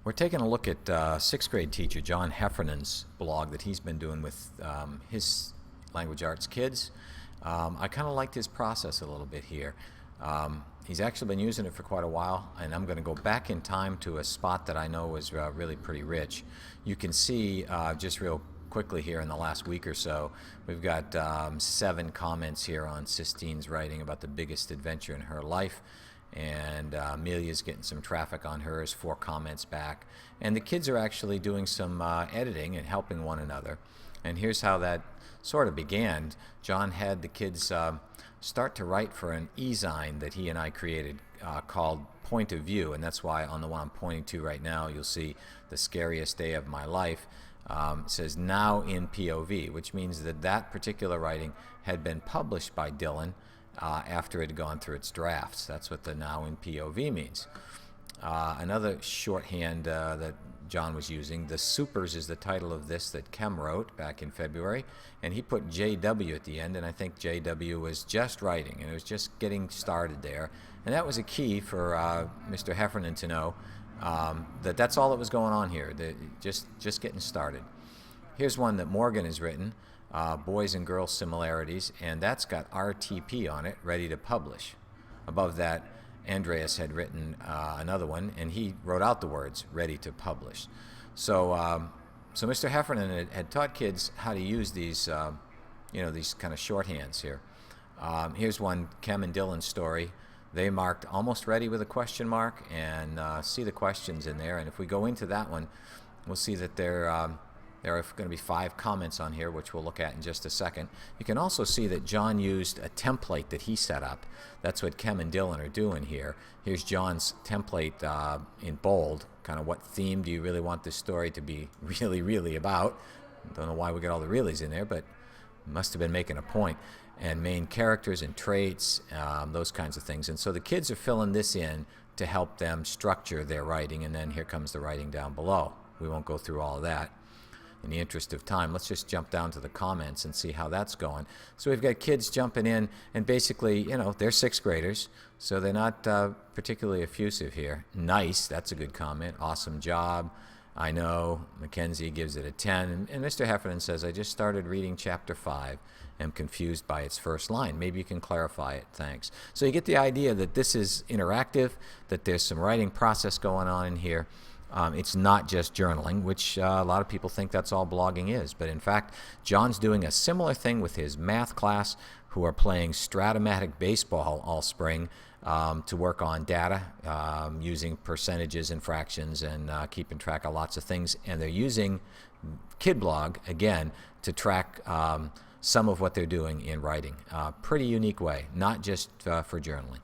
We're taking a look at sixth grade teacher John Heffernan's blog that he's been doing with his language arts kids. I kind of liked his process a little bit here. He's actually been using it for quite a while, and I'm going to go back in time to a spot that I know is really pretty rich. You can see just real quickly here in the last week or so, we've got 7 comments here on Sistine's writing about the biggest adventure in her life. And Amelia's getting some traffic on hers, 4 comments back. And the kids are actually doing some editing and helping one another. And here's how that sort of began. John had the kids start to write for an e-zine that he and I created called Point of View. And that's why on the one I'm pointing to right now, you'll see the scariest day of my life. It says now in POV, which means that that particular writing had been published by Dylan after it had gone through its drafts. That's what the now in POV means. Another shorthand that John was using, The Supers is the title of this that Kem wrote back in February, and he put JW at the end, and I think JW was just writing, and it was just getting started there. And that was a key for Mr. Heffernan to know that that's all that was going on here, just getting started. Here's one that Morgan has written, Boys and Girls Similarities, and that's got RTP on it, ready to publish. Above that, Andreas had written another one, and he wrote out the words, ready to publish. So Mr. Heffernan had taught kids how to use these, these kind of shorthands here. Here's one, Kem and Dylan's story. They marked almost ready with a question mark, and see the questions in there. And if we go into that one, we'll see that there are going to be 5 comments on here, which we'll look at in just a second. You can also see that John used a template that he set up. That's what Kem and Dylan are doing here. Here's John's template in bold, kind of what theme do you really want this story to be really about. Don't know why we got all the reallys in there, but must have been making a point. And main characters and traits, those kinds of things. And so the kids are filling this in to help them structure their writing, and then here comes the writing down below. We won't go through all of that. In the interest of time, let's just jump down to the comments and see how that's going. So we've got kids jumping in, and basically, they're 6th graders, so they're not particularly effusive here. Nice, that's a good comment. Awesome job. I know. Mackenzie gives it a 10. And Mr. Heffernan says, I just started reading chapter 5. Am confused by its first line. Maybe you can clarify it. Thanks. So you get the idea that this is interactive, that there's some writing process going on in here. It's not just journaling, which a lot of people think that's all blogging is. But in fact, John's doing a similar thing with his math class, who are playing Stratomatic baseball all spring to work on data, using percentages and fractions and keeping track of lots of things. And they're using Kidblog, again, to track some of what they're doing in writing. Pretty unique way, not just for journaling.